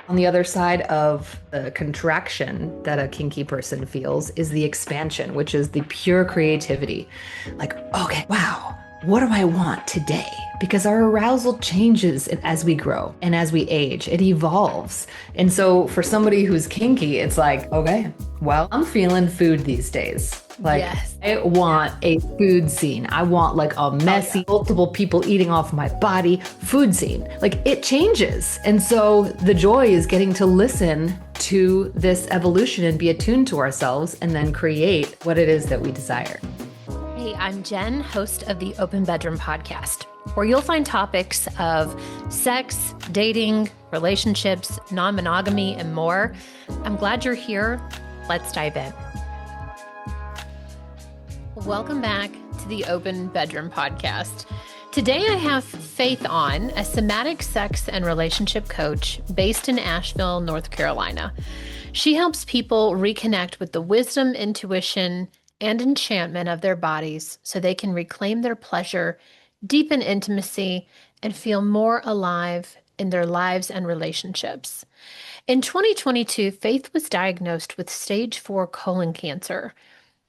On the other side of the contraction that a kinky person feels is the expansion, which is the pure creativity. Like, okay, wow, what do I want today? Because our arousal changes as we grow and as we age, it evolves. And so for somebody who's kinky, it's like, okay, well, I'm feeling food these days. Like, Yes. I want a food scene. I want like a messy, multiple people eating off my body food scene. Like, it changes. And so the joy is getting to listen to this evolution and be attuned to ourselves and then create what it is that we desire. Hey, I'm Jen, host of the Open Bedroom podcast, where you'll find topics of sex, dating, relationships, non-monogamy, and more. I'm glad you're here. Let's dive in. Welcome back to the Open Bedroom podcast. Today I have Faith on, a somatic sex and relationship coach based in Asheville, North Carolina. She helps people reconnect with the wisdom, intuition, and enchantment of their bodies so they can reclaim their pleasure, deepen intimacy, and feel more alive in their lives and relationships. In 2022, Faith was diagnosed with stage 4 colon cancer.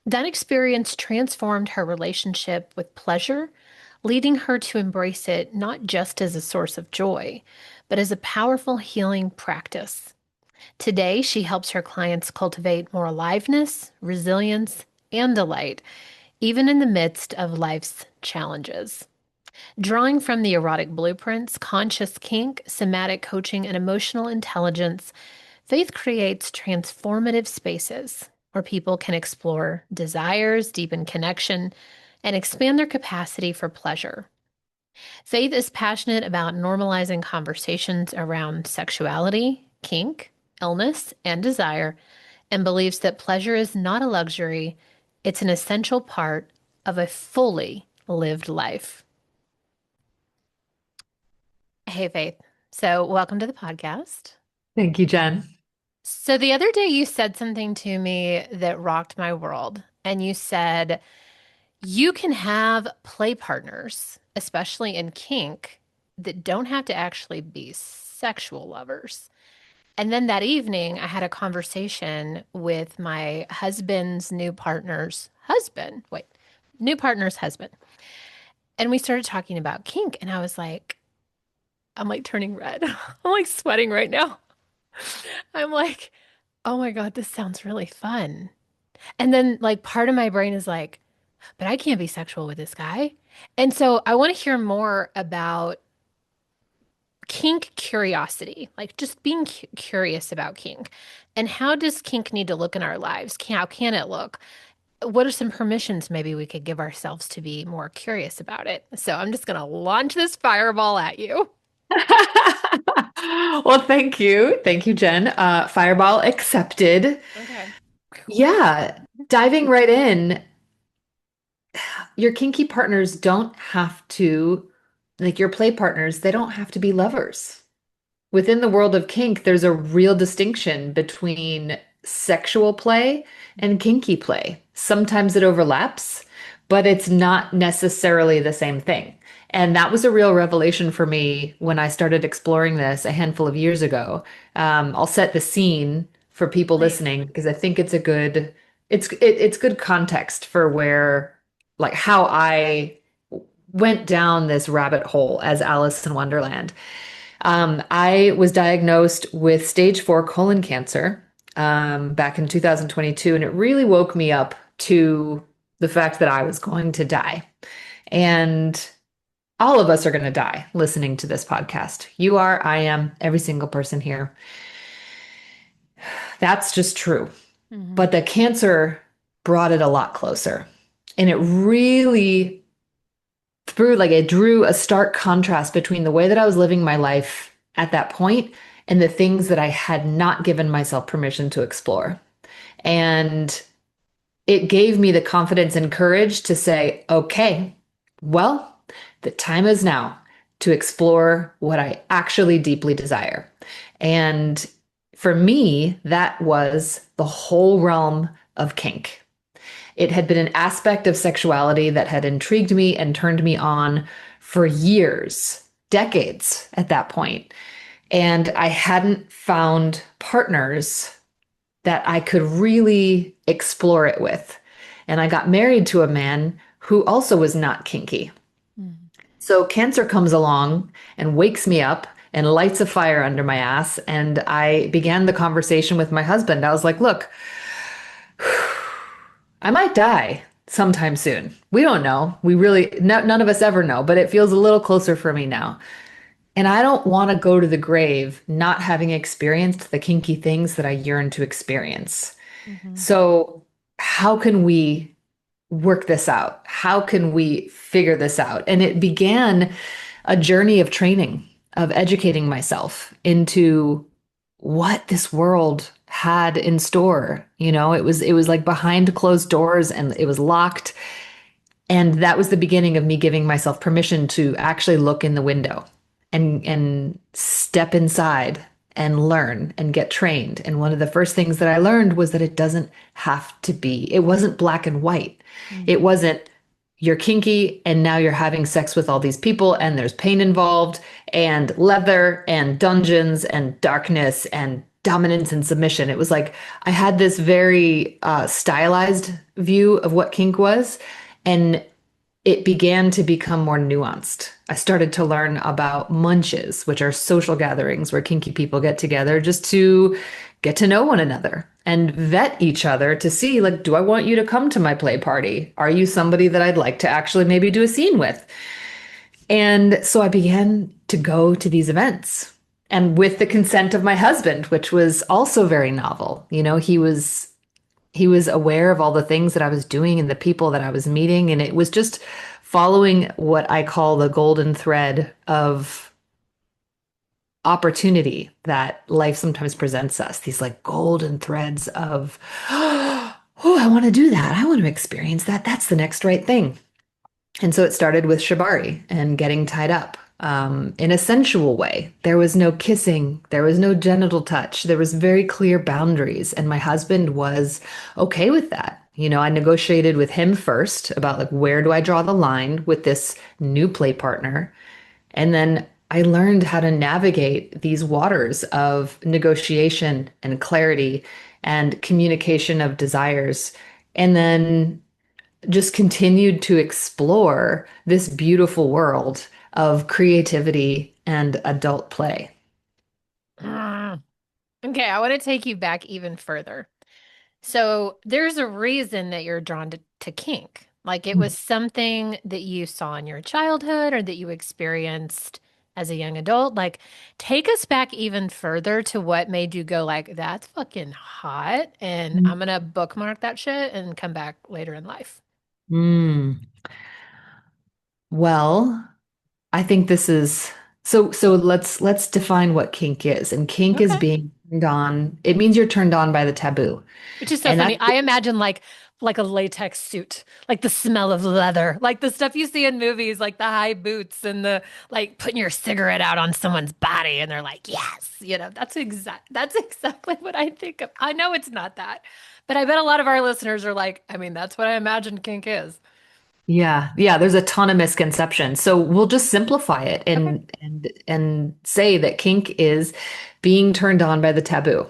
That experience transformed her relationship with pleasure, leading her to embrace it not just as a source of joy, but as a powerful healing practice. Today, she helps her clients cultivate more aliveness, resilience, and delight, even in the midst of life's challenges. Drawing from the Erotic Blueprints, conscious kink, somatic coaching, and emotional intelligence, Faith creates transformative spaces where people can explore desires, deepen connection, and expand their capacity for pleasure. Faith is passionate about normalizing conversations around sexuality, kink, illness, and desire, and believes that pleasure is not a luxury, it's an essential part of a fully lived life. Hey, Faith. So, welcome to the podcast. Thank you, Jen. So, the other day you said something to me that rocked my world. And you said, you can have play partners, especially in kink, that don't have to actually be sexual lovers. And then that evening, I had a conversation with my husband's new partner's husband. Wait, new partner's husband. And we started talking about kink. And I was like, I'm like turning red. I'm like sweating right now. I'm like, oh my God, this sounds really fun. And then, like, part of my brain is like, but I can't be sexual with this guy. And so I want to hear more about kink curiosity, like just being curious about kink. And how does kink need to look in our lives? How can it look? What are some permissions maybe we could give ourselves to be more curious about it? So I'm just going to launch this fireball at you. Well, thank you. Thank you, Jen. Fireball accepted. Okay. Yeah, diving right in, your kinky partners don't have to, like your play partners, they don't have to be lovers. Within the world of kink, there's a real distinction between sexual play and kinky play. Sometimes it overlaps, but it's not necessarily the same thing. And that was a real revelation for me when I started exploring this a handful of years ago. I'll set the scene for people Please. listening because I think it's a good, it's good context for where, like how I went down this rabbit hole as Alice in Wonderland. I was diagnosed with stage 4 colon cancer back in 2022, and it really woke me up to the fact that I was going to die. And all of us are going to die listening to this podcast. You are, I am, every single person here. That's just true. Mhm. But the cancer brought it a lot closer. And it really it drew a stark contrast between the way that I was living my life at that point and the things that I had not given myself permission to explore. And it gave me the confidence and courage to say, okay, well, the time is now to explore what I actually deeply desire. And for me, that was the whole realm of kink. It had been an aspect of sexuality that had intrigued me and turned me on for years, decades at that point. And I hadn't found partners that I could really explore it with. And I got married to a man who also was not kinky. Mm. So cancer comes along and wakes me up and lights a fire under my ass. And I began the conversation with my husband. I was like, look, I might die sometime soon. We don't know. We really, none of us ever know, but it feels a little closer for me now. And I don't want to go to the grave not having experienced the kinky things that I yearn to experience. Mhm. So, how can we work this out? How can we figure this out? And it began a journey of training, of educating myself into what this world had in store. It was like behind closed doors and it was locked. And that was the beginning of me giving myself permission to actually look in the window and step inside and learn and get trained. And one of the first things that I learned was that it doesn't have to be. It wasn't black and white. Mm. It wasn't you're kinky and now you're having sex with all these people and there's pain involved and leather and dungeons and darkness and dominance and submission. It was like I had this very stylized view of what kink was. And it began to become more nuanced. I started to learn about munches, which are social gatherings where kinky people get together just to get to know one another and vet each other to see, like, do I want you to come to my play party? Are you somebody that I'd like to actually maybe do a scene with? And so I began to go to these events and with the consent of my husband, which was also very novel. He was aware of all the things that I was doing and the people that I was meeting. And it was just following what I call the golden thread of opportunity that life sometimes presents us. These like golden threads of, oh, I want to do that. I want to experience that. That's the next right thing. And so it started with shibari and getting tied up in a sensual way. There was no kissing, there was no genital touch, there was very clear boundaries, and my husband was okay with that. I negotiated with him first about like where do I draw the line with this new play partner, and then I learned how to navigate these waters of negotiation and clarity and communication of desires. And then just continued to explore this beautiful world of creativity and adult play. Mm. Okay, I want to take you back even further. So there's a reason that you're drawn to kink. Like it was something that you saw in your childhood or that you experienced as a young adult. Like take us back even further to what made you go like, that's fucking hot, and I'm gonna bookmark that shit and come back later in life. Mm. Well, I think this is so let's define what kink is. And kink is Okay. being turned on. It means you're turned on by the taboo. Which is so And funny. that's I imagine like a latex suit, like the smell of leather, like the stuff you see in movies, like the high boots and the like putting your cigarette out on someone's body and they're like, "Yes." That's exactly what I think of. I know it's not that. But I bet a lot of our listeners are like, I mean, that's what I imagine kink is. yeah, yeah, there's a ton of misconceptions. So we'll just simplify it Okay. and say that kink is being turned on by the taboo.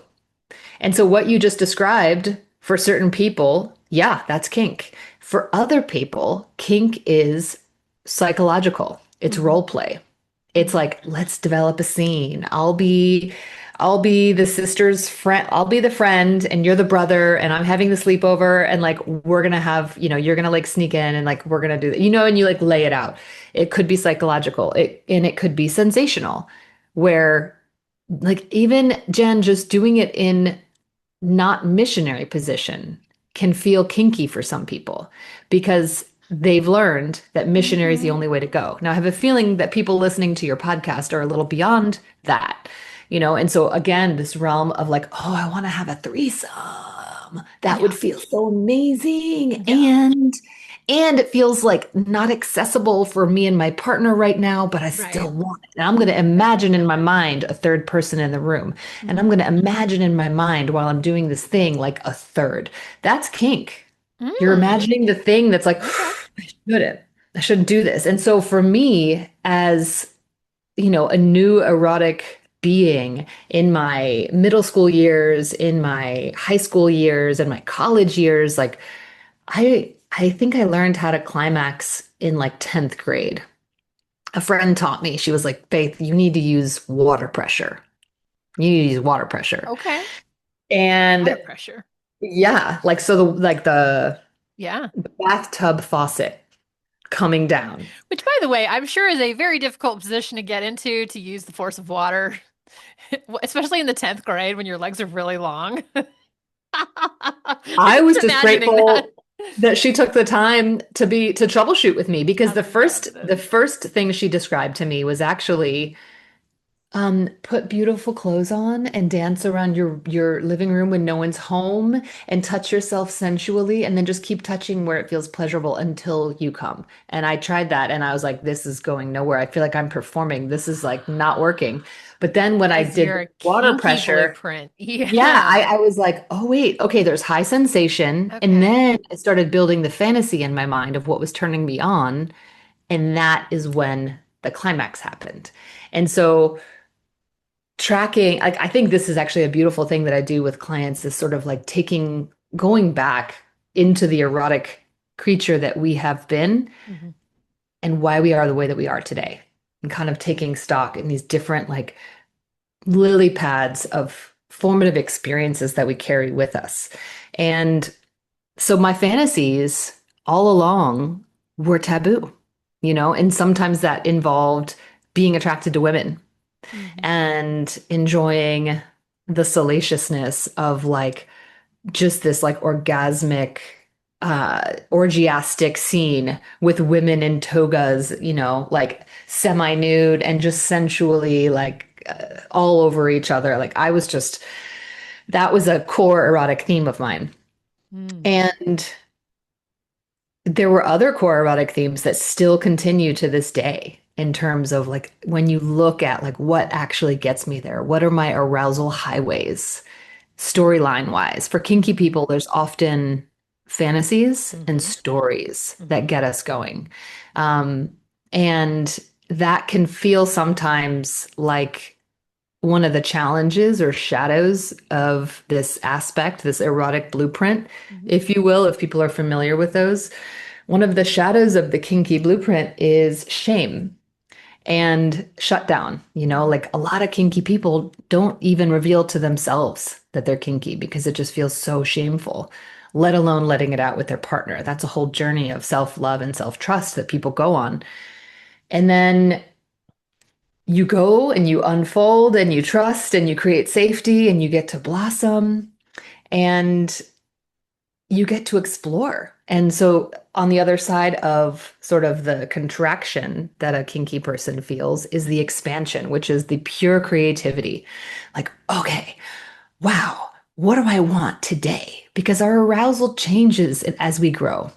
And so what you just described for certain people, yeah, that's kink. For other people, kink is psychological. It's Hmm. role play. It's like, let's develop a scene. I'll be the sister's friend. I'll be the friend and you're the brother and I'm having the sleepover and like we're gonna have, you're gonna like sneak in and like we're gonna do that. And you like lay it out. It could be psychological. It could be sensational where like even Jen just doing it in not missionary position can feel kinky for some people because they've learned that missionary is the Hmm. only way to go. Now, I have a feeling that people listening to your podcast are a little beyond that, and so again, this realm of like, oh, I want to have a threesome. That would Yeah. feel so amazing. Yeah. And it feels like not accessible for me and my partner right now, but I Right. still want it. And I'm going to imagine in my mind a third person in the room. And I'm Hmm. going to imagine in my mind while I'm doing this thing like a third. That's kink. You're Mm. imagining the thing that's like, Okay. shouldn't. I shouldn't do this. And so for me, as a new erotic being in my middle school years, in my high school years, and my college years. Like I think I learned how to climax in like 10th grade. A friend taught me. She was like, Faith, you need to use water pressure. You need to use water pressure. Okay. Water And pressure. yeah, like so the Yeah. bathtub faucet coming down. Which, by the way, I'm sure is a very difficult position to get into to use the force of water, especially in the 10th grade when your legs are really long. I'm I was just just imagining that. grateful that she took the time to troubleshoot with me because How the many times first it the is. first thing she described to me was actually put beautiful clothes on and dance around your living room when no one's home and touch yourself sensually and then just keep touching where it feels pleasurable until you come. And I tried that and I was like, this is going nowhere. I feel like I'm performing. This is like not working. But then when I Because did you're the a water kinky pressure, blueprint. yeah, Yeah. I was like, oh wait, okay, there's high sensation. And Okay. then I started building the fantasy in my mind of what was turning me on. And that is when the climax happened. And so tracking, like I think this is actually a beautiful thing that I do with clients is sort of like going back into the erotic creature that we have been Mhm. and why we are the way that we are today. And kind of taking stock in these different like lily pads of formative experiences that we carry with us. And so my fantasies all along were taboo, and sometimes that involved being attracted to women Mhm. and enjoying the salaciousness of like just this like orgasmic orgiastic scene with women in togas, like semi-nude and just sensually like all over each other. Like I was just that was a core erotic theme of mine. Mm. And there were other core erotic themes that still continue to this day in terms of like when you look at like what actually gets me there, what are my arousal highways, storyline wise. For kinky people, there's often fantasies and Mhm. stories that Mhm. get us going. Um, and that can feel sometimes like one of the challenges or shadows of this aspect, this erotic blueprint, Mhm. if you will, if people are familiar with those. One of the shadows of the kinky blueprint is shame and shutdown. Mhm. Like a lot of kinky people don't even reveal to themselves that they're kinky because it just feels so shameful, let alone letting it out with their partner. That's a whole journey of self-love and self-trust that people go on. And then you go and you unfold and you trust and you create safety and you get to blossom and you get to explore. And so, on the other side of sort of the contraction that a kinky person feels is the expansion, which is the pure creativity. Like, okay, wow, what do I want today? Because our arousal changes as we grow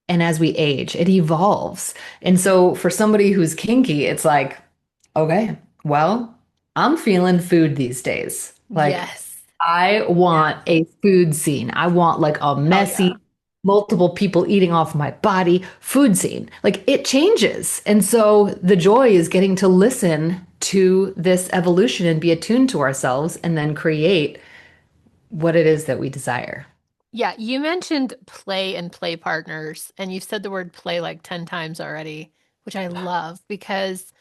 and as we age, it evolves. And so, for somebody who's kinky, it's like, okay, well, I'm feeling food these days. Like, Yes. I want Yes. a food scene. I want like a Hell yeah. messy, multiple people eating off my body food scene. Like it changes. And so the joy is getting to listen to this evolution and be attuned to ourselves and then create what it is that we desire. Yeah, you mentioned play and play partners, and you've said the word play like 10 times already, which I love because,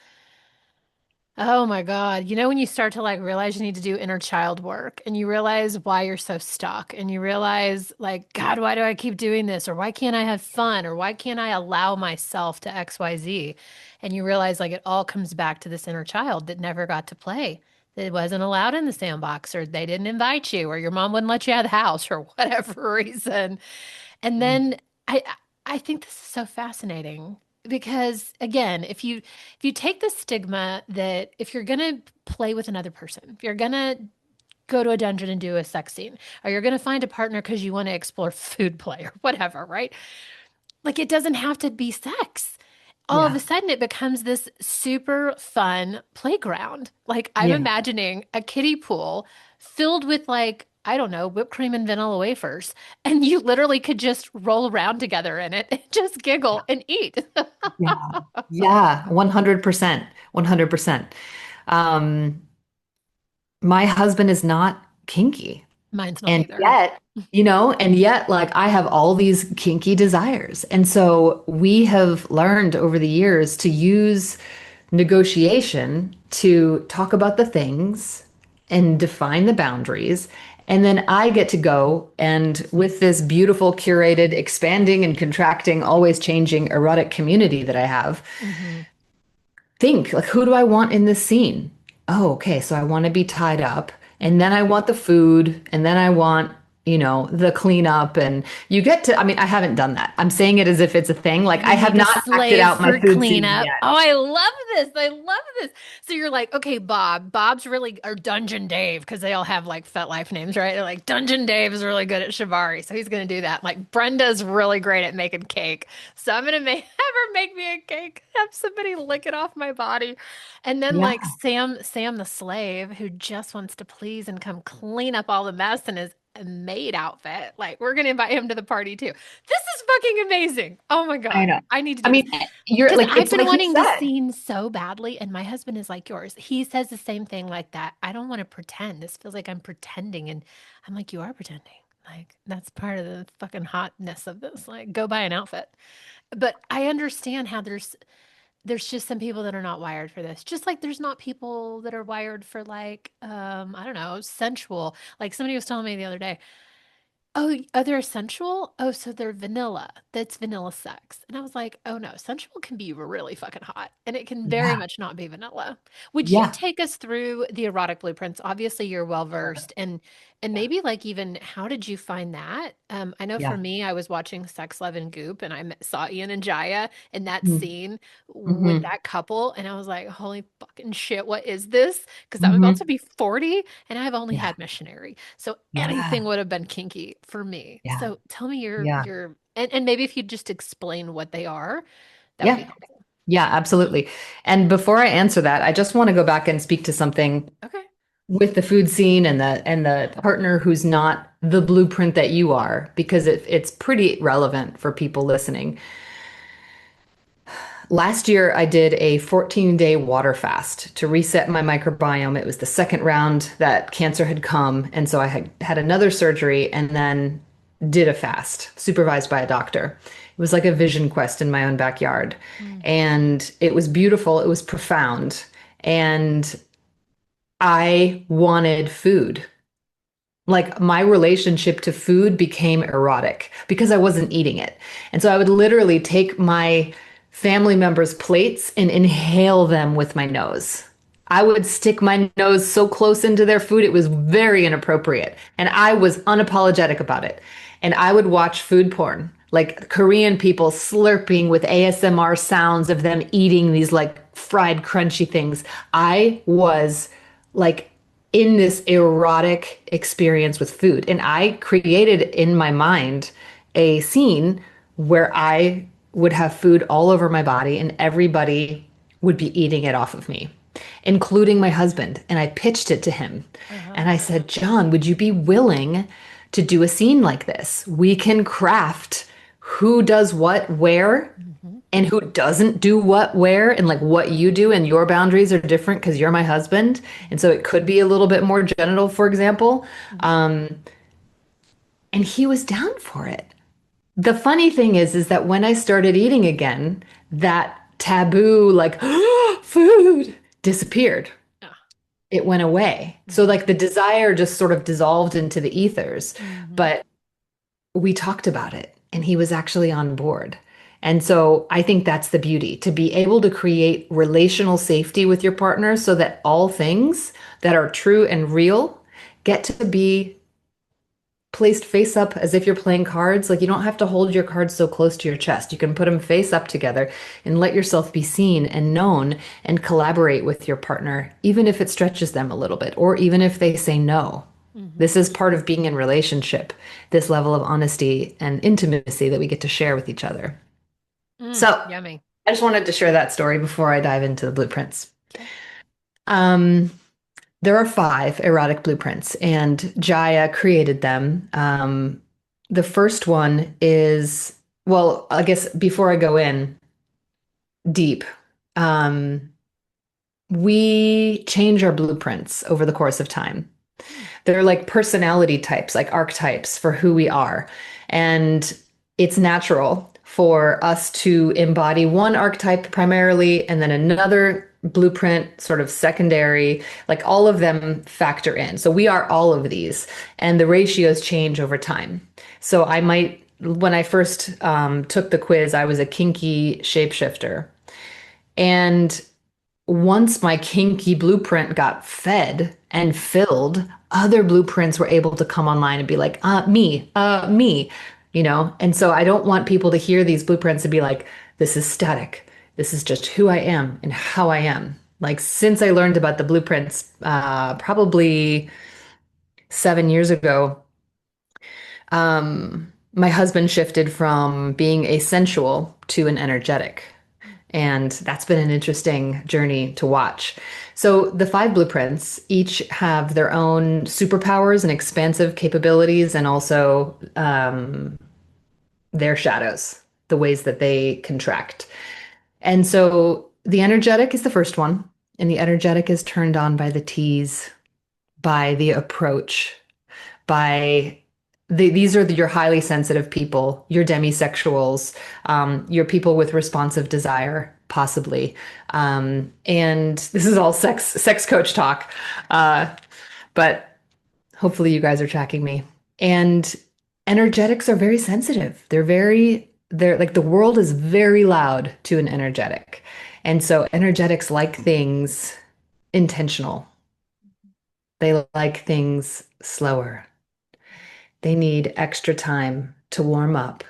oh my God, when you start to like realize you need to do inner child work and you realize why you're so stuck and you realize like, God, why do I keep doing this? Or why can't I have fun? Or why can't I allow myself to XYZ? And you realize like it all comes back to this inner child that never got to play, that wasn't allowed in the sandbox, or they didn't invite you, or your mom wouldn't let you out of the house, or whatever reason. And Mm. then I think this is so fascinating because again, if you take the stigma that if you're gonna play with another person, if you're gonna go to a dungeon and do a sex scene, or you're gonna find a partner because you want to explore food play or whatever, right? Like it doesn't have to be sex. All of a Yeah. sudden it becomes this super fun playground. Like I'm Yeah. imagining a kiddie pool filled with like, I don't know, whipped cream and vanilla wafers. And you literally could just roll around together in it and just giggle and eat. Yeah. Yeah. 100%. 100%. Um, my husband is not kinky. Mine's not And either. yet, and yet, like, I have all these kinky desires. And so we have learned over the years to use negotiation to talk about the things and define the boundaries. And then I get to go and with this beautiful, curated, expanding and contracting, always changing erotic community that I have, Hmm. think like, who do I want in this scene? Oh, okay. So I want to be tied up, and then I want the food, and then I want, the cleanup. And you get to, I mean, I haven't done that. I'm saying it as if it's a thing. Like, I You're have like a not acted slave out my for food scene cleanup. yet. Oh, I love this. I love this. So you're like, okay, Bob. Bob's really, or Dungeon Dave, because they all have like FetLife names, right? They're like, Dungeon Dave is really good at shibari, so he's going to do that. Like, Brenda's really great at making cake. So I'm going to make, have her make me a cake, have somebody lick it off my body. And then like Yeah. Sam the slave who just wants to please and come clean up all the mess in his maid outfit. Like, we're going to invite him to the party too. This is fucking amazing. Oh my I God. know. I need to I do this. mean, you're Because like, I've it's been like you wanting this said. scene so badly, and my husband is like yours. He says the same thing like that. I don't want to pretend. This feels like I'm pretending. And I'm like, you are pretending. Like, that's part of the fucking hotness of this. Like, go buy an outfit. But I understand how there's just some people that are not wired for this. Just like there's not people that are wired for like I don't know, sensual. Like somebody was telling me the other day, oh, they're sensual? Oh, so they're vanilla. That's vanilla sex. And I was like, oh no, sensual can be really fucking hot. And it can very Yeah. much not be vanilla. Would you Yeah. take us through the erotic blueprints? Obviously, you're well versed. And Yeah. maybe like even how did you find that? I know for Yeah. me, I was watching Sex, Love, and Goop, and saw Ian and Jaya in that Mm-hmm. scene with Mm-hmm. that couple. And I was like, holy fucking shit, what is this? Because I'm about Mm-hmm. to be 40 and I've only Yeah. had missionary. So anything Yeah. would have been kinky for me. Yeah. So tell me Yeah. and maybe if you just explain what they are, that would be Yeah. helpful. Yeah, absolutely. And before I answer that, I just want to go back and speak to something Okay. with the food scene and the partner who's not the blueprint that you are, because it's pretty relevant for people listening. Last year, I did a 14-day water fast to reset my microbiome. It was the second round that cancer had come. And so I had another surgery and then did a fast supervised by a doctor. It was like a vision quest in my own backyard. Mm. And it was beautiful. It was profound. And I wanted food. Like my relationship to food became erotic because I wasn't eating it. And so I would literally take my family members' plates and inhale them with my nose. I would stick my nose so close into their food, it was very inappropriate. And I was unapologetic about it. And I would watch food porn, like Korean people slurping with ASMR sounds of them eating these like fried, crunchy things. I was like in this erotic experience with food. And I created in my mind a scene where I would have food all over my body and everybody would be eating it off of me, including my husband. And I pitched it to him. Uh-huh. And I said, John, would you be willing to do a scene like this? We can craft who does what, where, Hmm. and who doesn't do what where, and like what you do and your boundaries are different because you're my husband, and so it could be a little bit more genital, for example. um and he was down for it. The funny thing is that when I started eating again, that taboo, like food, disappeared. Yeah. It went away, so Hmm. like the desire just sort of dissolved into the ethers. Hmm. But we talked about it and he was actually on board. And so I think that's the beauty, to be able to create relational safety with your partner so that all things that are true and real get to be placed face up as if you're playing cards. Like you don't have to hold your cards so close to your chest. You can put them face up together and let yourself be seen and known and collaborate with your partner, even if it stretches them a little bit or even if they say no. Hmm. This is part of being in relationship, this level of honesty and intimacy that we get to share with each other. So Yummy. I just wanted to share that story before I dive into the blueprints. Okay. Um, there are 5 erotic blueprints, and Jaya created them. The first one is, well, I guess before I go in deep, um, we change our blueprints over the course of time. They're like personality types, like archetypes for who we are. And it's natural for us to embody one archetype primarily and then another blueprint sort of secondary, like all of them factor in. So we are all of these, and the ratios change over time. So I might, when I first took the quiz, I was a kinky shapeshifter. And once my kinky blueprint got fed and filled, other blueprints were able to come online and be like, me, you know? And so I don't want people to hear these blueprints and be like, this is static. This is just who I am and how I am. Like, since I learned about the blueprints, probably 7 years ago, my husband shifted from being a sensual to an energetic. And that's been an interesting journey to watch. So the five blueprints each have their own superpowers and expansive capabilities, and also their shadows, the ways that they contract. And so the energetic is the first one, and the energetic is turned on by the tease, by the approach, by these are your highly sensitive people, your demisexuals, your people with responsive desire, possibly. And this is all sex coach talk, but hopefully you guys are tracking me. And energetics are very sensitive. They're like the world is very loud to an energetic. And so energetics like things intentional. They like things slower. They need extra time to warm up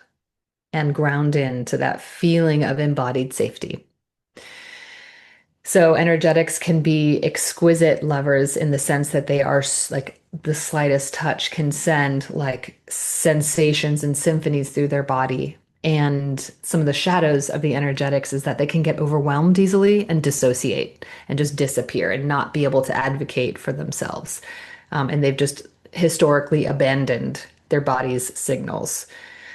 and ground into that feeling of embodied safety. So, energetics can be exquisite lovers in the sense that they are like the slightest touch can send like sensations and symphonies through their body. And some of the shadows of the energetics is that they can get overwhelmed easily and dissociate and just disappear and not be able to advocate for themselves. And they've just historically abandoned their body's signals.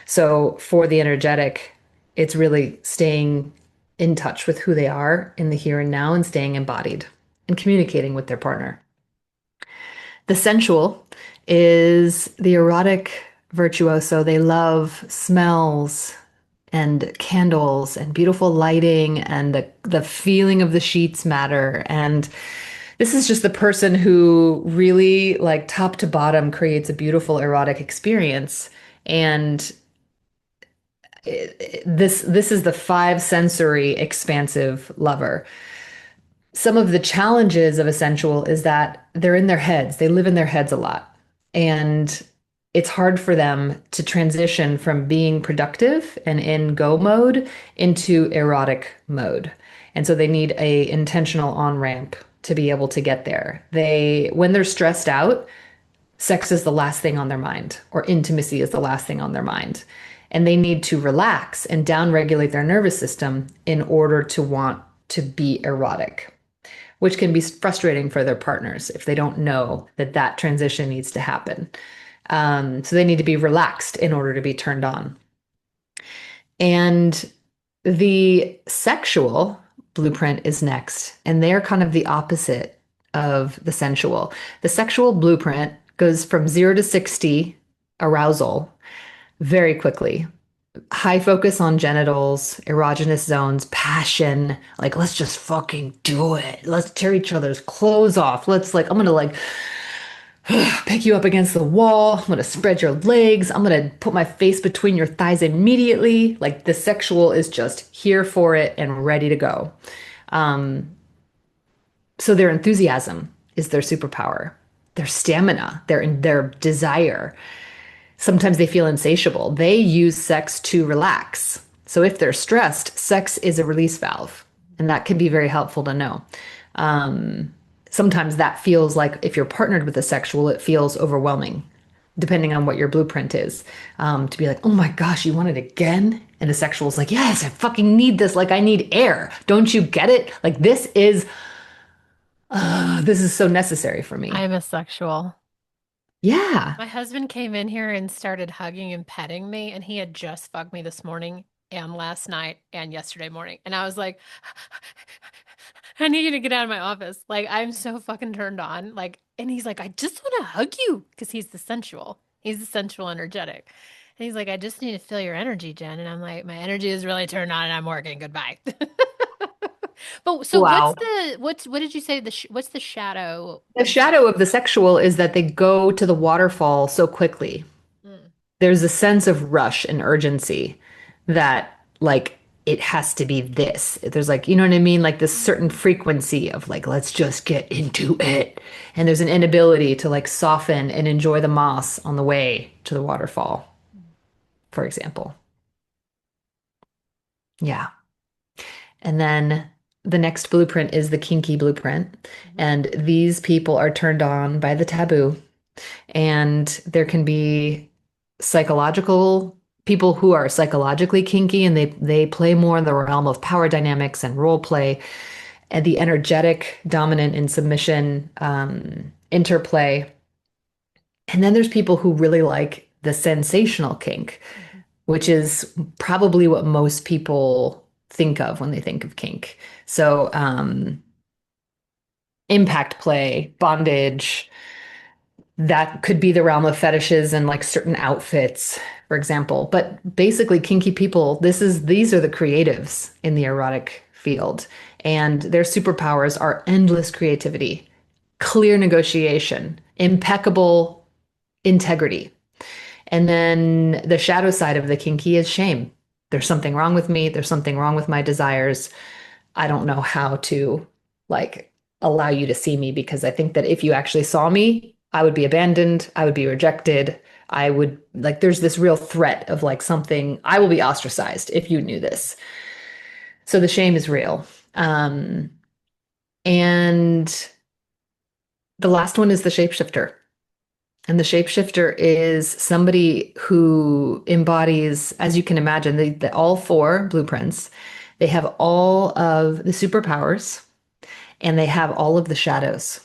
So for the energetic, it's really staying in touch with who they are in the here and now and staying embodied and communicating with their partner. The sensual is the erotic virtuoso. They love smells and candles and beautiful lighting, and the feeling of the sheets matter. And this is just the person who really, like top to bottom, creates a beautiful erotic experience. And this is the five sensory expansive lover. Some of the challenges of a sensual is that they're in their heads. They live in their heads a lot. And it's hard for them to transition from being productive and in go mode into erotic mode. And so they need a intentional on-ramp to be able to get there. When they're stressed out, sex is the last thing on their mind, or intimacy is the last thing on their mind. And they need to relax and downregulate their nervous system in order to want to be erotic, which can be frustrating for their partners if they don't know that that transition needs to happen. So they need to be relaxed in order to be turned on. And the sexual blueprint is next, and they're kind of the opposite of the sensual. The sexual blueprint goes from 0 to 60 arousal very quickly. High focus on genitals, erogenous zones, passion. Like, let's just fucking do it. Let's tear each other's clothes off. I'm gonna like pick you up against the wall. I'm gonna spread your legs. I'm gonna put my face between your thighs immediately. Like, the sexual is just here for it and ready to go. So their enthusiasm is their superpower, their stamina, their desire. Sometimes they feel insatiable. They use sex to relax. So if they're stressed, sex is a release valve, and that can be very helpful to know. Sometimes that feels like, if you're partnered with a sexual, it feels overwhelming, depending on what your blueprint is. To be like, oh my gosh, you want it again? And the sexual is like, yes, I fucking need this. Like, I need air. Don't you get it? Like, this is so necessary for me. I'm a sexual. Yeah. My husband came in here and started hugging and petting me, and he had just fucked me this morning and last night and yesterday morning. And I was like, I need you to get out of my office. Like, I'm so fucking turned on. Like, and he's like, I just want to hug you because he's the sensual. He's the sensual energetic. And he's like, I just need to feel your energy, Jen. And I'm like, my energy is really turned on and I'm working. Goodbye. But so Wow. what did you say what's the shadow The of the shadow of the sexual is that they go to the waterfall so quickly. Mm. There's a sense of rush and urgency that like it has to be this. There's like, you know what I mean? Like this certain Mhm. frequency of like, let's just get into it. And there's an inability to like soften and enjoy the moss on the way to the waterfall, for example. Yeah. And then the next blueprint is the kinky blueprint. Mhm. And these people are turned on by the taboo. And there can be psychological people who are psychologically kinky and they play more in the realm of power dynamics and role play and the energetic dominant and submission interplay. And then there's people who really like the sensational kink, Mhm. which is probably what most people think of when they think of kink. So impact play, bondage, that could be the realm of fetishes and like certain outfits, for example. But basically, kinky people, these are the creatives in the erotic field, and their superpowers are endless creativity, clear negotiation, impeccable integrity. And then the shadow side of the kinky is shame. There's something wrong with me. There's something wrong with my desires. I don't know how to like allow you to see me because I think that if you actually saw me, I would be abandoned, I would be rejected. I would like there's this real threat of like something I will be ostracized if you knew this. So the shame is real. Um, and the last one is the shapeshifter. And the shapeshifter is somebody who embodies, as you can imagine, all four blueprints. They have all of the superpowers and they have all of the shadows.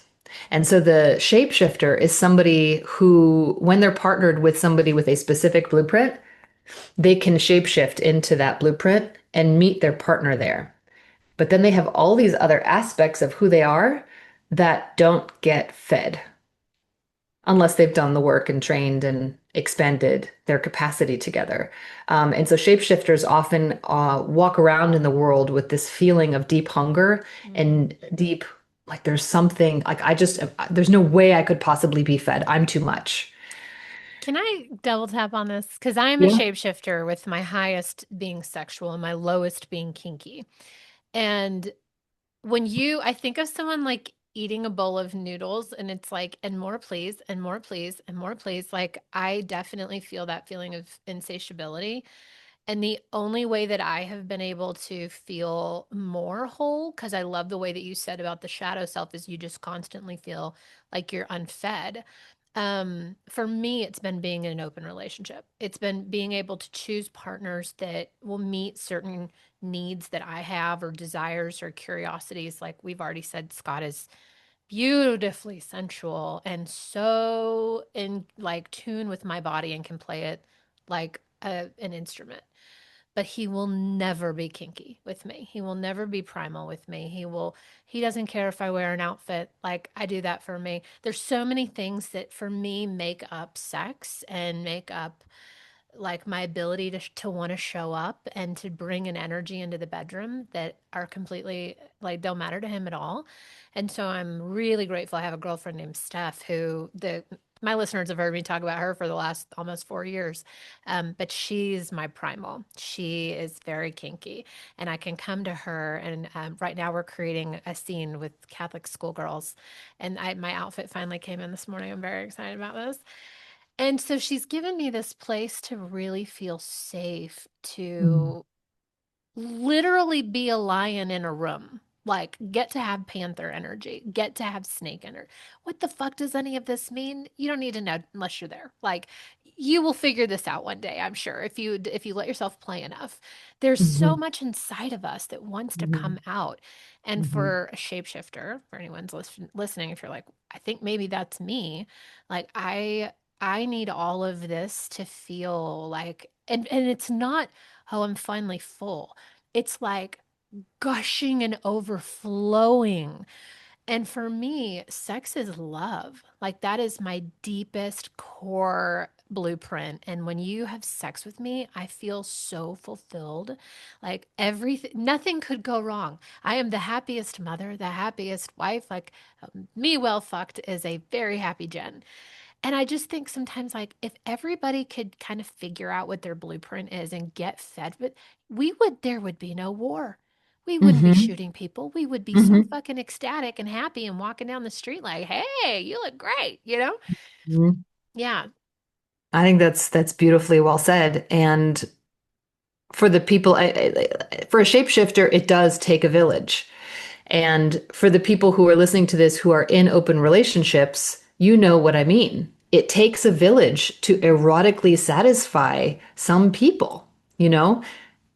And so the shapeshifter is somebody who, when they're partnered with somebody with a specific blueprint, they can shapeshift into that blueprint and meet their partner there. But then they have all these other aspects of who they are that don't get fed unless they've done the work and trained and expanded their capacity together. And so shapeshifters often walk around in the world with this feeling of deep hunger Mhm. and deep, like there's something, like there's no way I could possibly be fed. I'm too much. Can I double tap on this? Because I am a Yeah. shapeshifter with my highest being sexual and my lowest being kinky. And I think of someone like eating a bowl of noodles and it's like, and more please, and more please, and more please. Like, I definitely feel that feeling of insatiability. And the only way that I have been able to feel more whole, because I love the way that you said about the shadow self, is you just constantly feel like you're unfed. For me, it's been being in an open relationship. It's been being able to choose partners that will meet certain needs that I have or desires or curiosities. Like we've already said, Scott is beautifully sensual and so in like tune with my body and can play it like an instrument. But he will never be kinky with me. He will never be primal with me. He doesn't care if I wear an outfit. Like I do that for me. There's so many things that for me make up sex and make up like my ability to want to show up and to bring an energy into the bedroom that are completely like don't matter to him at all. And so I'm really grateful. I have a girlfriend named Steph who the my listeners have heard me talk about her for the last almost 4 years. But she's my primal. She is very kinky, and I can come to her. And right now, we're creating a scene with Catholic schoolgirls, and my outfit finally came in this morning. I'm very excited about this. And so she's given me this place to really feel safe Mm. to literally be a lion in a room. Like, get to have panther energy, get to have snake energy. What the fuck does any of this mean? You don't need to know unless you're there. Like, you will figure this out one day, I'm sure, if you let yourself play enough. There's so Mhm. much inside of us that wants to come Mhm. out. And Mhm. for a shapeshifter, for anyone's listening, if you're like, I think maybe that's me, like I need all of this to feel like and it's not, oh, I'm finally full. It's like gushing and overflowing. And for me, sex is love. Like that is my deepest core blueprint. And when you have sex with me, I feel so fulfilled. Like everything, nothing could go wrong. I am the happiest mother, the happiest wife. Like me well fucked is a very happy Jen. And I just think sometimes, like, if everybody could kind of figure out what their blueprint is and get fed with, there would be no war. We wouldn't be Hmm. shooting people. We would be so Hmm. fucking ecstatic and happy and walking down the street like, hey, you look great, you know? Hmm. Yeah. I think that's beautifully well said. And for the people, for a shapeshifter, it does take a village. And for the people who are listening to this who are in open relationships, you know what I mean. It takes a village to erotically satisfy some people, you know?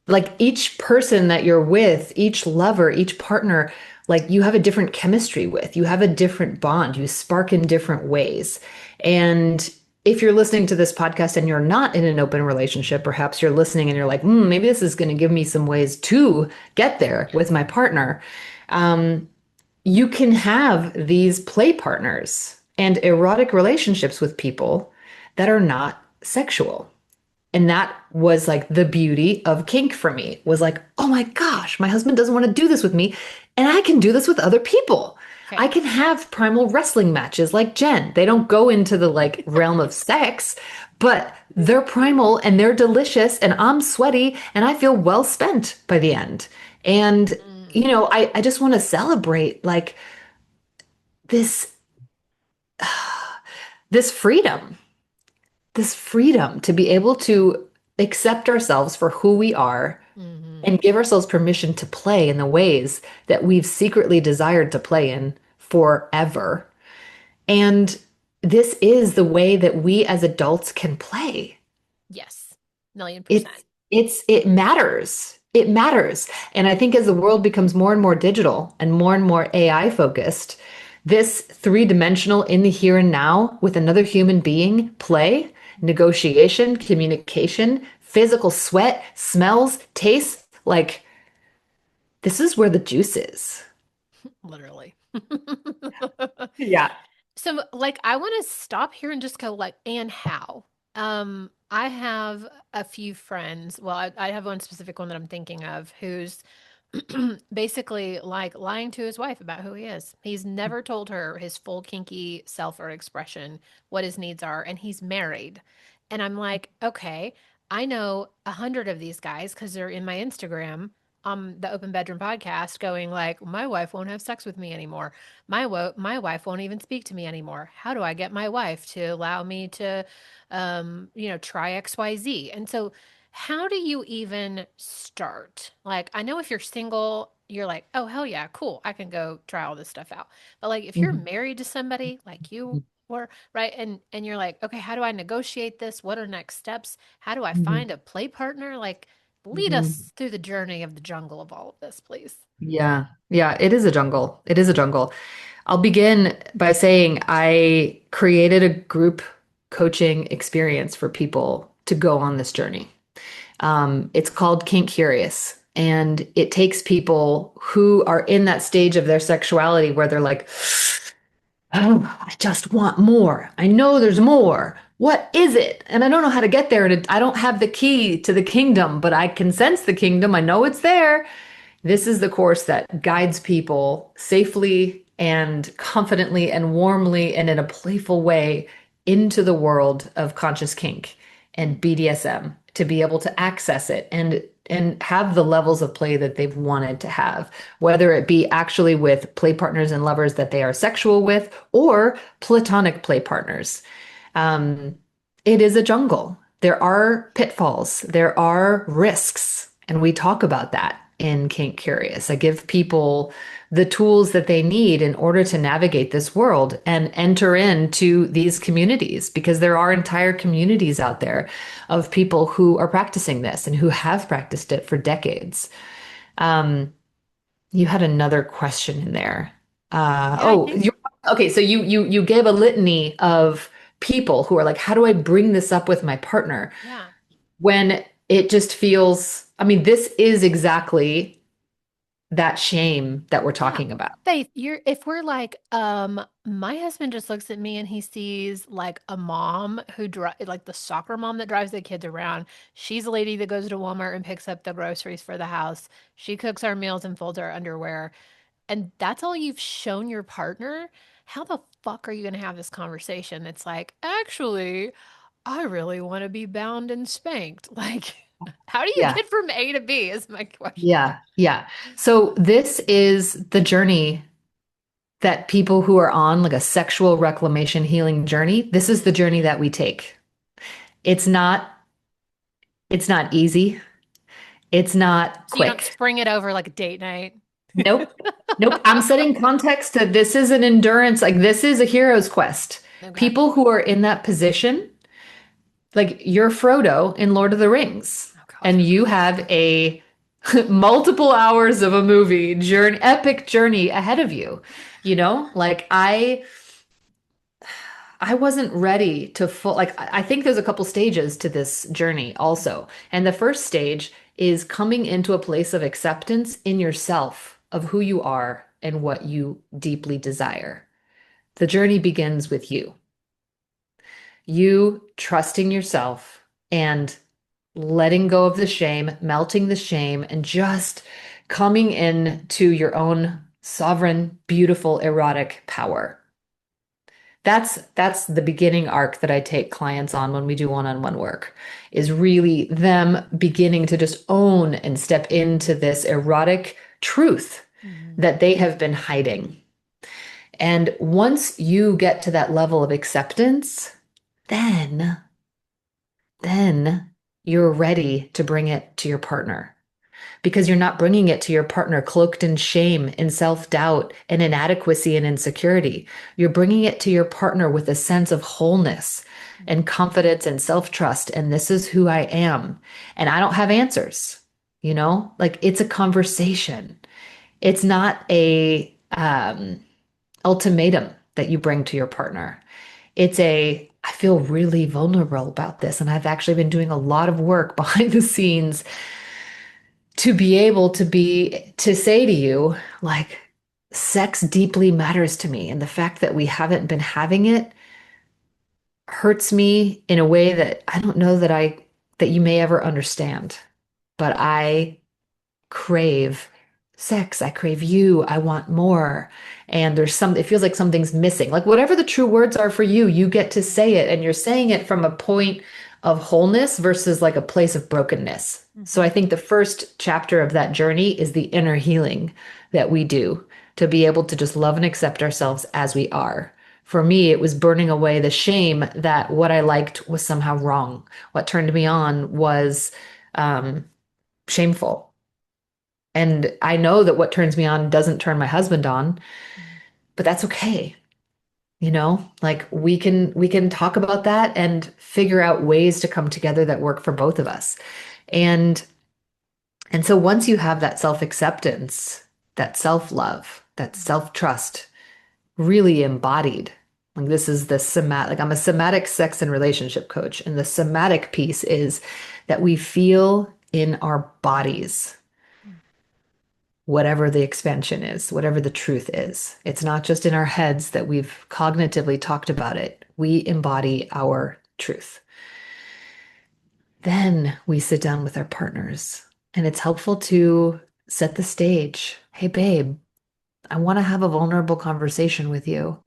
Like each person that you're with, each lover, each partner, like you have a different chemistry with, you have a different bond, you spark in different ways. And if you're listening to this podcast and you're not in an open relationship, perhaps you're listening and you're like, maybe this is going to give me some ways to get there with my partner. Um, you can have these play partners and erotic relationships with people that are not sexual. And that was like the beauty of kink for me was like, oh my gosh, my husband doesn't want to do this with me. And I can do this with other people. I Okay. can have primal wrestling matches like Jen. They don't go into the like realm of sex, but they're primal and they're delicious and I'm sweaty and I feel well spent by the end. And, Mm, I just want to celebrate like this, this freedom this freedom to be able to accept ourselves for who we are hmm. and give ourselves permission to play in the ways that we've secretly desired to play in forever. And this is the way that we as adults can play. Yes. Million It's percent. it matters. It matters. And I think as the world becomes more and more digital and more AI focused, this three-dimensional in the here and now with another human being play, negotiation, communication, physical sweat, smells, tastes, like this is where the juice is. Literally. Yeah. So, like, I want to stop here and just go, like, and how? I have a few friends. Well, I have one specific one that I'm thinking of who's basically like lying to his wife about who he is. He's never told her his full kinky self or expression, what his needs are, and he's married. And I'm like, okay, I know 100 of these guys because they're in my Instagram the Open Bedroom podcast going like, my wife won't have sex with me anymore. My wife won't even speak to me anymore. How do I get my wife to allow me to, try XYZ? And so how do you even start? Like, I know if you're single, you're like, oh, hell yeah, cool. I can go try all this stuff out. But like, if you're Mhm. married to somebody like you were, right? And you're like, okay, how do I negotiate this? What are next steps? How do I Mhm. find a play partner? Like, lead Mhm. us through the journey of the jungle of all of this, please. Yeah. Yeah, it is a jungle. It is a jungle. I'll begin by saying I created a group coaching experience for people to go on this journey. It's called Kink Curious, and it takes people who are in that stage of their sexuality where they're like, oh, I just want more. I know there's more. What is it? And I don't know how to get there. And I don't have the key to the kingdom, but I can sense the kingdom. I know it's there. This is the course that guides people safely and confidently and warmly and in a playful way into the world of conscious kink and BDSM to be able to access it and have the levels of play that they've wanted to have, whether it be actually with play partners and lovers that they are sexual with or platonic play partners. Um, it is a jungle. There are pitfalls, there are risks, and we talk about that in Kink Curious. I give people the tools that they need in order to navigate this world and enter into these communities because there are entire communities out there of people who are practicing this and who have practiced it for decades. Um, you had another question in there. Yeah, I think. Okay. So you gave a litany of people who are like, how do I bring this up with my partner Yeah. when it just feels, I mean, this is exactly that shame that we're Yeah. talking about. Faith, if we're like, my husband just looks at me and he sees like a mom who like the soccer mom that drives the kids around. She's a lady that goes to Walmart and picks up the groceries for the house. She cooks our meals and folds our underwear. And that's all you've shown your partner. How the fuck are you going to have this conversation? It's like, actually, I really want to be bound and spanked. Like, how do you Yeah. get from A to B is my question. Yeah. Yeah. So this is the journey that people who are on like a sexual reclamation healing journey, this is the journey that we take. It's not it's not easy. It's not So you don't quick. spring it over like a date night. Nope. Nope. I'm setting context to this is an endurance, like this is a hero's quest. Okay. People who are in that position, like you're Frodo in Lord of the Rings, Oh God. and you have a multiple hours of a movie journey, epic journey ahead of you. You know, like I wasn't ready to full like I think there's a couple stages to this journey also. And the first stage is coming into a place of acceptance in yourself of who you are and what you deeply desire. The journey begins with you. You trusting yourself and letting go of the shame, melting the shame, and just coming in to your own sovereign, beautiful, erotic power. That's the beginning arc that I take clients on when we do one-on-one work, is really them beginning to just own and step into this erotic truth Mhm. that they have been hiding. And once you get to that level of acceptance, then then you're ready to bring it to your partner because you're not bringing it to your partner cloaked in shame and self-doubt and inadequacy and insecurity. You're bringing it to your partner with a sense of wholeness and confidence and self-trust. And this is who I am. And I don't have answers, you know, like it's a conversation. It's not a ultimatum that you bring to your partner. I feel really vulnerable about this. And I've actually been doing a lot of work behind the scenes to be able to say to you, like, sex deeply matters to me. And the fact that we haven't been having it hurts me in a way that I don't know that you may ever understand. But I crave sex. I crave you. I want more. And it feels like something's missing. Like whatever the true words are for you, you get to say it. And you're saying it from a point of wholeness versus like a place of brokenness. So I Mhm. think the first chapter of that journey is the inner healing that we do to be able to just love and accept ourselves as we are. For me, it was burning away the shame that what I liked was somehow wrong. What turned me on was um, shameful. And I know that what turns me on doesn't turn my husband on, Mhm. but that's okay. You know, like we can talk about that and figure out ways to come together that work for both of us. And and so once you have that self-acceptance, that self-love, that self-trust really embodied, like this is the somatic, like I'm a somatic sex and relationship coach. And the somatic piece is that we feel in our bodies whatever the expansion is, whatever the truth is. It's not just in our heads that we've cognitively talked about it. We embody our truth. Then we sit down with our partners, and it's helpful to set the stage. Hey, babe, I want to have a vulnerable conversation with you.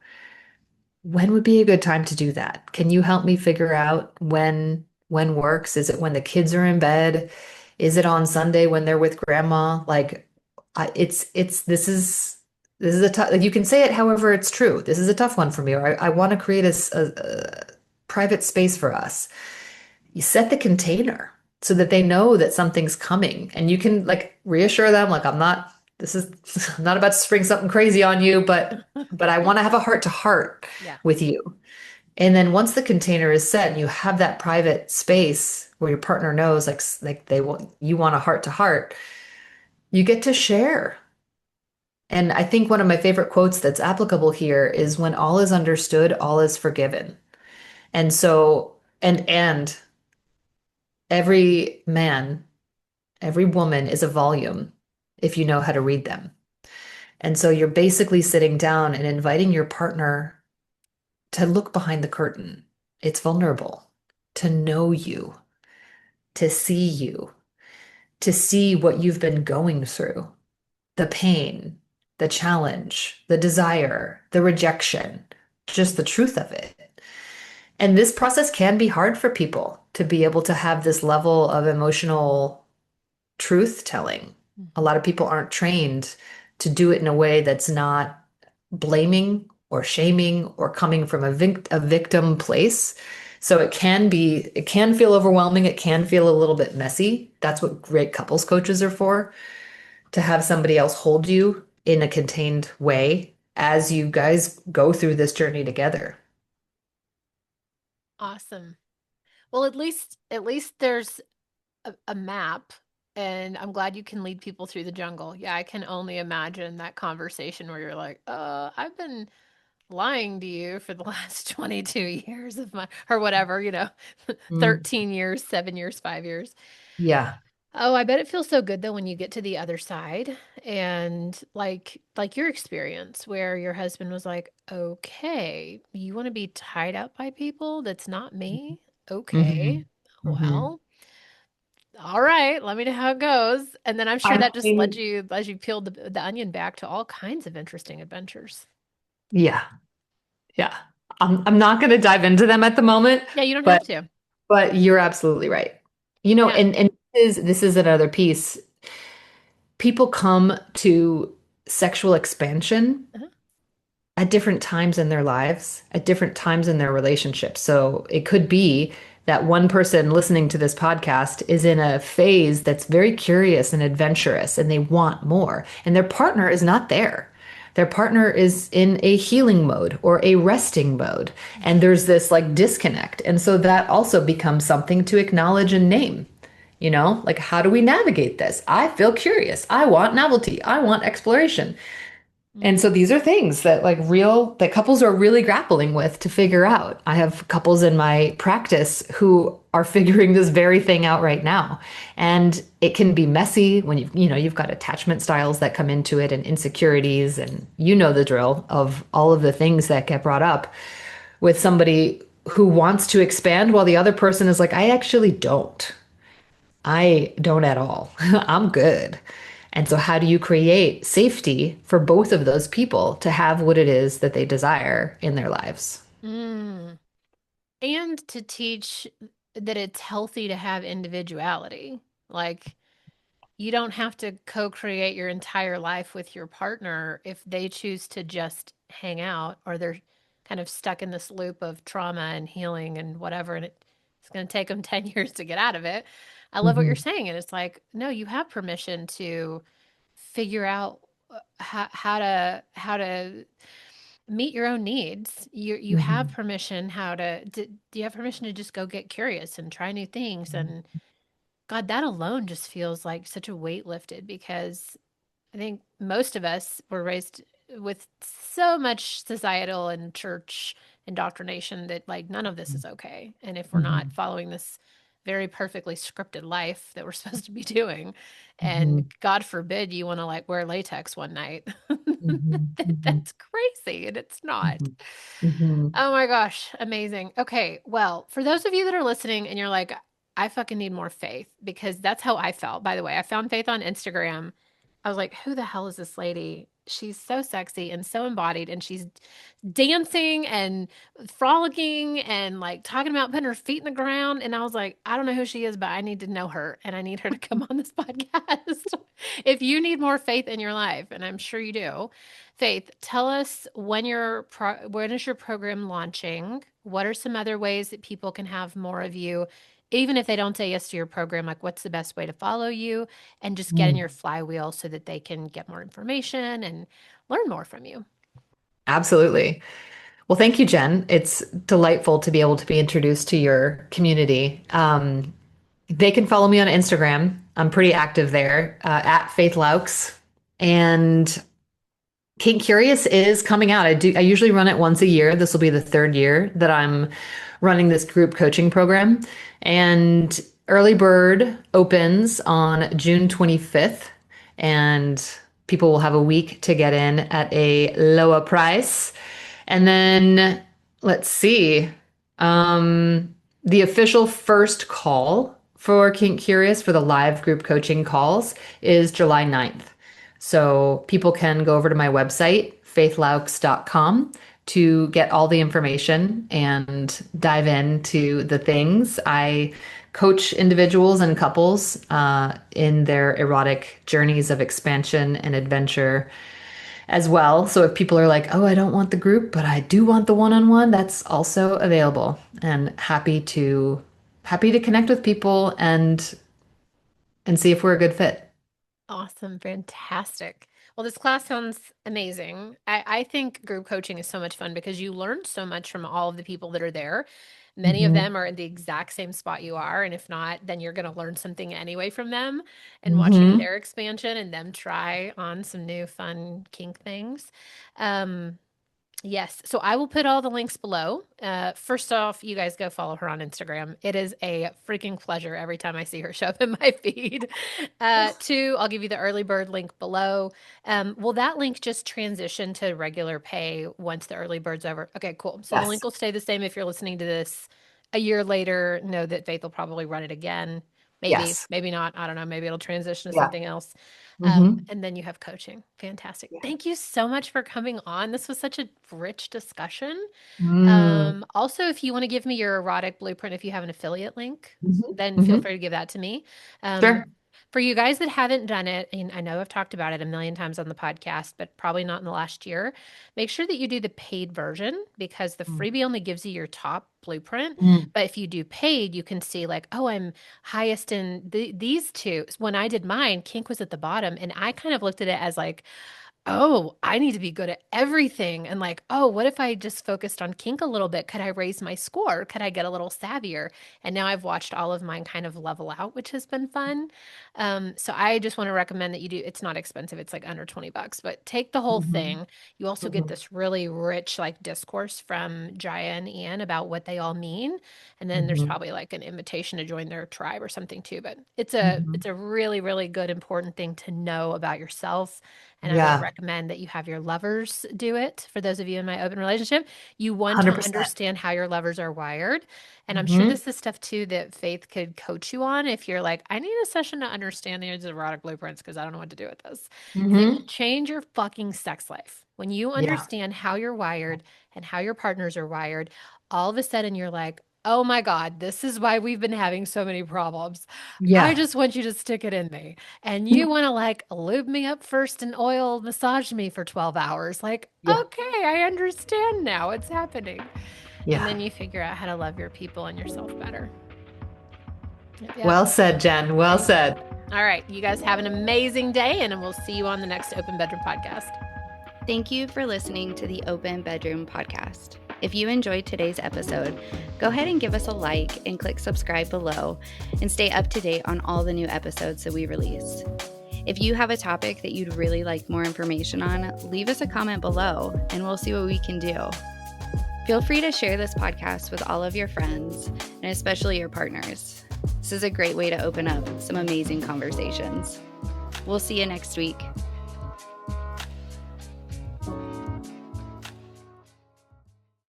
When would be a good time to do that? Can you help me figure out when works? Is it when the kids are in bed? Is it on Sunday when they're with grandma? Like it's this is a tough like you can say it however it's true. This is a tough one for me. Or I want to create a private space for us. You set the container so that they know that something's coming and you can like reassure them like I'm not this is I'm not about to spring something crazy on you, but I want to have a heart to heart Yeah. with you. And then once the container is set and you have that private space where your partner knows like they want you want a heart to heart, you get to share. And I think one of my favorite quotes that's applicable here is when all is understood, all is forgiven. And so and every man, every woman is a volume. if you know how to read them. And so you're basically sitting down and inviting your partner to look behind the curtain. It's vulnerable, to know you, to see you, to see what you've been going through, the pain, the challenge, the desire, the rejection, just the truth of it. And this process can be hard for people to be able to have this level of emotional truth telling. A Mhm. lot of people aren't trained to do it in a way that's not blaming or shaming or coming from a victim place. So it can feel overwhelming. It can feel a little bit messy. That's what great couples coaches are for, to have somebody else hold you in a contained way as you guys go through this journey together. Awesome. Well, at least there's a map, and I'm glad you can lead people through the jungle. Yeah, I can only imagine that conversation where you're like, I've been lying to you for the last 22 years of my, or whatever, Mm, 13 years, 7 years, 5 years. yeah. Oh, I bet it feels so good though when you get to the other side and like your experience where your husband was like, "Okay, you want to be tied up by people? That's not me." hmm Okay. hmm Well, all right, let me know how it goes. And then I'm sure I that just led mean, you as you peeled the onion back to all kinds of interesting adventures. yeah, yeah. I'm not going to dive into them at the moment, Yeah, you don't have but to. you're absolutely right. Yeah. And this is another piece. People come to sexual expansion Uh-huh. at different times in their lives, at different times in their relationships. So it could be that one person listening to this podcast is in a phase that's very curious and adventurous and they want more, and their partner is not there. Their partner is in a healing mode or a resting mode, and there's this like disconnect. And so that also becomes something to acknowledge and name. Like, how do we navigate this? I feel curious. I want novelty. I want exploration. And so Mm. these are things that that couples are really grappling with to figure out. I have couples in my practice who are figuring this very thing out right now. And it can be messy when you've got attachment styles that come into it and insecurities, and you know the drill of all of the things that get brought up with somebody who wants to expand while the other person is like, I actually don't. I don't at all. I'm good. And so, how do you create safety for both of those people to have what it is that they desire in their lives? Mm. And to teach that it's healthy to have individuality. Like, you don't have to co-create your entire life with your partner if they choose to just hang out or they're kind of stuck in this loop of trauma and healing and whatever, and it's going to take them 10 years to get out of it. I love what you're hmm saying, and it's like, no, you have permission to figure out how to meet your own needs. You have hmm permission do you have permission to just go get curious and try new things, and God, that alone just feels like such a weight lifted because I think most of us were raised with so much societal and church indoctrination that like none of this is okay. And if we're not hmm following this very perfectly scripted life that we're supposed to be doing, and hmm God forbid you want to like wear latex one night, hmm hmm that's crazy. And it's not. hmm hmm Oh my gosh, amazing. Okay, well, for those of you that are listening and you're like, I fucking need more faith because that's how I felt. By the way, I found Faith on Instagram. I was like, who the hell is this lady? She's so sexy and so embodied, and she's dancing and frolicking and like talking about putting her feet in the ground. And I was like, I don't know who she is, but I need to know her and I need her to come on this podcast. If you need more faith in your life, and I'm sure you do, Faith, tell us when is your program launching? What are some other ways that people can have more of you, even if they don't say yes to your program? Like, what's the best way to follow you and just get in your flywheel so that they can get more information and learn more from you? Absolutely. Well, thank you, Jen. It's delightful to be able to be introduced to your community. They can follow me on Instagram. I'm pretty active there, at Faith Laux. And Kink Curious is coming out. I usually run it once a year. This will be the third year that I'm running this group coaching program. And Early Bird opens on June 25th. and people will have a week to get in at a lower price. And then let's see. The official first call for Kink Curious for the live group coaching calls is July 9th. So people can go over to my website, faithlaux.com, to get all the information and dive into the things. I coach individuals and couples in their erotic journeys of expansion and adventure as well. So if people are like, oh, I don't want the group, but I do want the one-on-one, that's also available. And happy to connect with people and see if we're a good fit. Awesome. Fantastic. Well, this class sounds amazing. I think group coaching is so much fun because you learn so much from all of the people that are there. Many of Hmm. them are in the exact same spot you are. And if not, then you're going to learn something anyway from them and watching Hmm. their expansion and them try on some new fun kink things. Um, Yes. So I will put all the links below. First off, you guys go follow her on Instagram. It is a freaking pleasure every time I see her show up in my feed. Two, I'll give you the early bird link below. Will that link just transition to regular pay once the early bird's over? Okay, cool. So the link Yes. will stay the same if you're listening to this a year later. Know that Faith will probably run it again. Maybe, Yes. maybe not. I don't know. Maybe it'll transition to Yeah. something else. Hmm. And then you have coaching. Fantastic. Yeah. Thank you so much for coming on. This was such a rich discussion. Mm. Also, if you want to give me your erotic blueprint, if you have an affiliate link, Hmm. then feel Hmm. free to give that to me. Um, Sure. for you guys that haven't done it, and I know I've talked about it a million times on the podcast, but probably not in the last year, make sure that you do the paid version because the freebie only gives you your top blueprint. Mm. But if you do paid, you can see like, oh, I'm highest in these two. When I did mine, Kink was at the bottom, and I kind of looked at it as like, oh, I need to be good at everything. And like, oh, what if I just focused on kink a little bit? Could I raise my score? Could I get a little savvier? And now I've watched all of mine kind of level out, which has been fun. So I just want to recommend that you do, it's not expensive. It's like under 20 bucks, but take the whole Hmm. thing. You also get Hmm. this really rich like discourse from Jaya and Ian about what they all mean. And then there's Hmm. probably like an invitation to join their tribe or something too. But Hmm. it's a really, really good, important thing to know about yourself, and I would Yeah. recommend that you have your lovers do it. For those of you in my open relationship, you want to 100%. understand how your lovers are wired. And I'm sure Hmm. this is stuff too that Faith could coach you on if you're like, I need a session to understand the erotic blueprints because I don't know what to do with this. And it will Hmm. change your fucking sex life. When you Yeah. understand how you're wired and how your partners are wired, all of a sudden you're like, oh my God, this is why we've been having so many problems. I Yeah. just want you to stick it in me. And you want to like lube me up first and oil massage me for 12 hours. Like, Yeah. okay, I understand now what's happening. And Yeah. then you figure out how to love your people and yourself better. Yep, yep. Well said, Jen. Well Thank you. said. All right. You guys have an amazing day, and we'll see you on the next Open Bedroom podcast. Thank you for listening to the Open Bedroom podcast. If you enjoyed today's episode, go ahead and give us a like and click subscribe below and stay up to date on all the new episodes that we release. If you have a topic that you'd really like more information on, leave us a comment below and we'll see what we can do. Feel free to share this podcast with all of your friends and especially your partners. This is a great way to open up some amazing conversations. We'll see you next week.